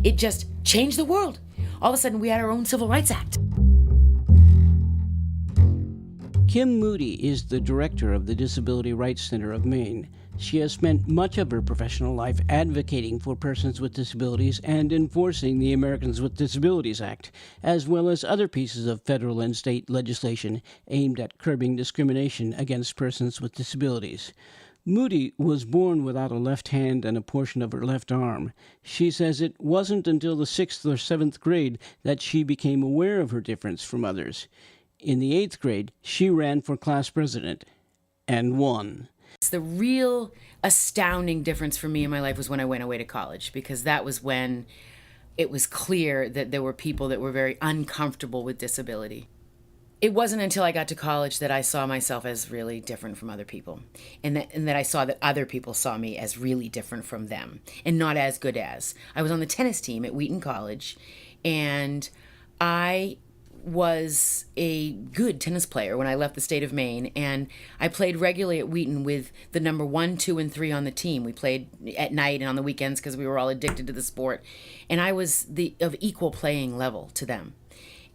It just changed the world. All of a sudden, we had our own Civil Rights Act. Kim Moody is the director of the Disability Rights Center of Maine. She has spent much of her professional life advocating for persons with disabilities and enforcing the Americans with Disabilities Act, as well as other pieces of federal and state legislation aimed at curbing discrimination against persons with disabilities. Moody was born without a left hand and a portion of her left arm. She says it wasn't until the 6th or 7th grade that she became aware of her difference from others. In the 8th grade, she ran for class president and won. The real astounding difference for me in my life was when I went away to college, because that was when it was clear that there were people that were very uncomfortable with disability. It wasn't until I got to college that I saw myself as really different from other people, and that I saw that other people saw me as really different from them and not as good as. I was on the tennis team at Wheaton College, and I was a good tennis player when I left the state of Maine, and I played regularly at Wheaton with the number 1, 2, and 3 on the team. We played at night and on the weekends because we were all addicted to the sport, and I was of equal playing level to them.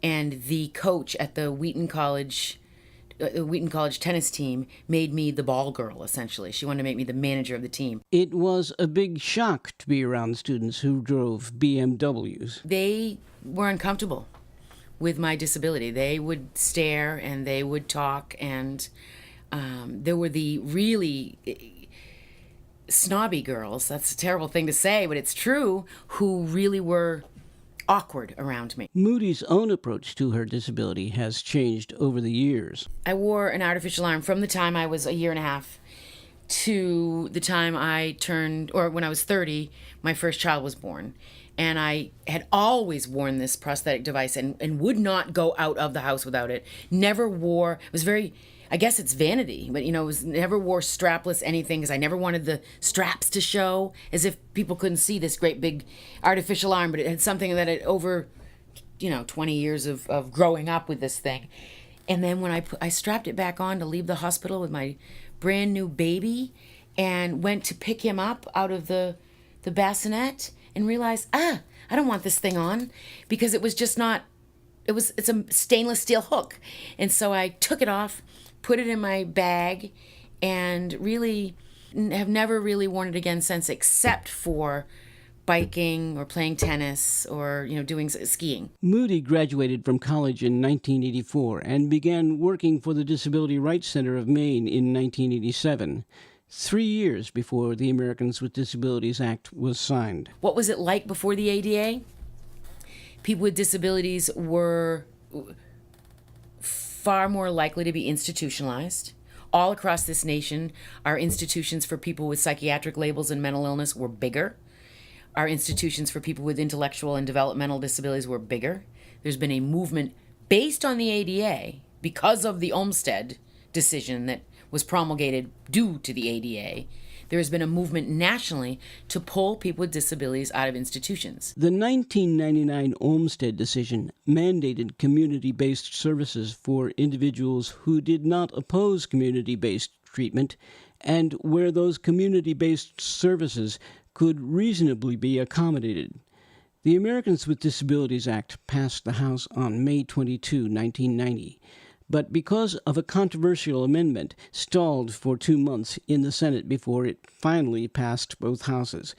And the coach at the Wheaton College tennis team made me the ball girl, essentially. She wanted to make me the manager of the team. It was a big shock to be around students who drove BMWs. They were uncomfortable with my disability. They would stare and they would talk, and there were the really snobby girls, that's a terrible thing to say, but it's true, who really were awkward around me. Moody's own approach to her disability has changed over the years. I wore an artificial arm from the time I was a year and a half to the time I turned, or when I was 30, my first child was born. And I had always worn this prosthetic device and would not go out of the house without it. Never wore, it was very, I guess it's vanity, but never wore strapless anything, because I never wanted the straps to show, as if people couldn't see this great big artificial arm, but it had something that had over, 20 years of growing up with this thing. And then when I strapped it back on to leave the hospital with my brand new baby and went to pick him up out of the bassinet, and realized, I don't want this thing on, because it was just not, it's a stainless steel hook. And so I took it off, put it in my bag, and really have never really worn it again since, except for biking or playing tennis or, doing skiing. Moody graduated from college in 1984 and began working for the Disability Rights Center of Maine in 1987. 3 years before the Americans with Disabilities Act was signed. What was it like before the ADA? People with disabilities were far more likely to be institutionalized. All across this nation, our institutions for people with psychiatric labels and mental illness were bigger. Our institutions for people with intellectual and developmental disabilities were bigger. There's been a movement based on the ADA, because of the Olmstead decision that was promulgated due to the ADA. There has been a movement nationally to pull people with disabilities out of institutions. The 1999 Olmstead decision mandated community-based services for individuals who did not oppose community-based treatment, and where those community-based services could reasonably be accommodated. The Americans with Disabilities Act passed the House on May 22, 1990. But because of a controversial amendment, stalled for 2 months in the Senate before it finally passed both houses.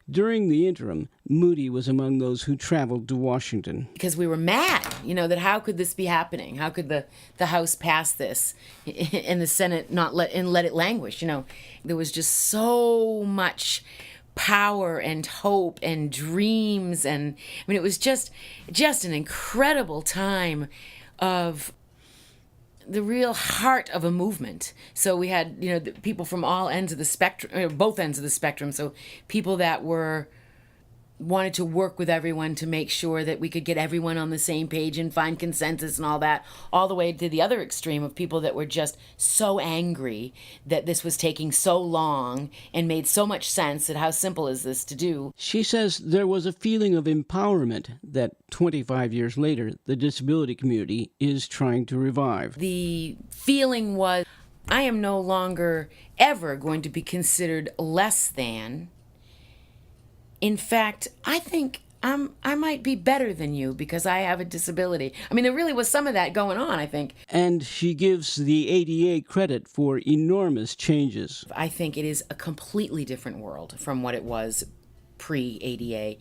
During the interim, Moody was among those who traveled to Washington. Because we were mad, that how could this be happening? How could the House pass this and the Senate not let it languish? There was just so much power and hope and dreams, and it was just an incredible time of the real heart of a movement. So we had, people from all ends of the spectrum, both ends of the spectrum. So people that wanted to work with everyone to make sure that we could get everyone on the same page and find consensus and all that, all the way to the other extreme of people that were just so angry that this was taking so long and made so much sense, that how simple is this to do. She says there was a feeling of empowerment that 25 years later, the disability community is trying to revive. The feeling was, I am no longer ever going to be considered less than. In fact, I think I might be better than you because I have a disability. I mean, there really was some of that going on, I think. And she gives the ADA credit for enormous changes. I think it is a completely different world from what it was pre-ADA.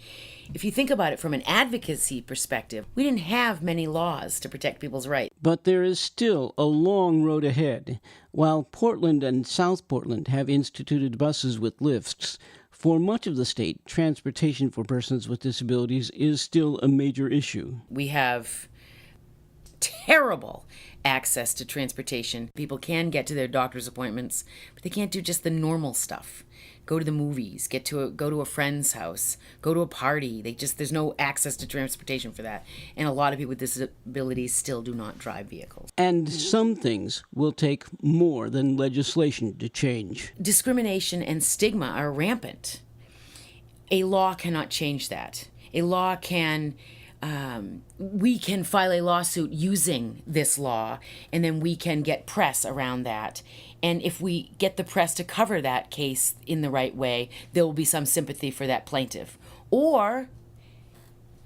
If you think about it from an advocacy perspective, we didn't have many laws to protect people's rights. But there is still a long road ahead. While Portland and South Portland have instituted buses with lifts, for much of the state, transportation for persons with disabilities is still a major issue. We have terrible access to transportation. People can get to their doctor's appointments, but they can't do just the normal stuff. Go to the movies, go to a friend's house, go to a party. There's no access to transportation for that. And a lot of people with disabilities still do not drive vehicles. And some things will take more than legislation to change. Discrimination and stigma are rampant. A law cannot change that. A law can we can file a lawsuit using this law, and then we can get press around that. And if we get the press to cover that case in the right way, there will be some sympathy for that plaintiff. Or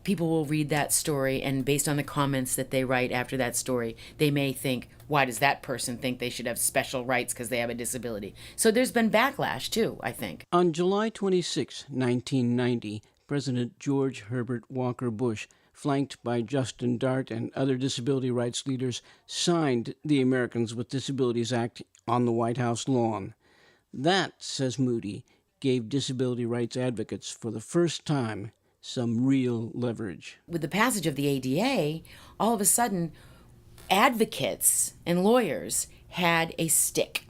people will read that story, and based on the comments that they write after that story, they may think, why does that person think they should have special rights because they have a disability? So there's been backlash, too, I think. On July 26, 1990, President George Herbert Walker Bush, flanked by Justin Dart and other disability rights leaders, signed the Americans with Disabilities Act on the White House lawn. That, says Moody, gave disability rights advocates for the first time some real leverage. With the passage of the ADA, all of a sudden, advocates and lawyers had a stick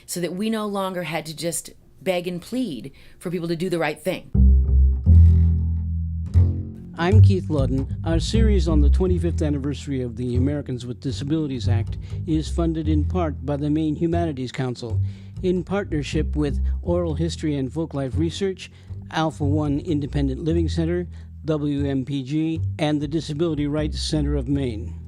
so that we no longer had to just beg and plead for people to do the right thing. I'm Keith Ludden. Our series on the 25th anniversary of the Americans with Disabilities Act is funded in part by the Maine Humanities Council, in partnership with Oral History and Folklife Research, Alpha One Independent Living Center, WMPG, and the Disability Rights Center of Maine.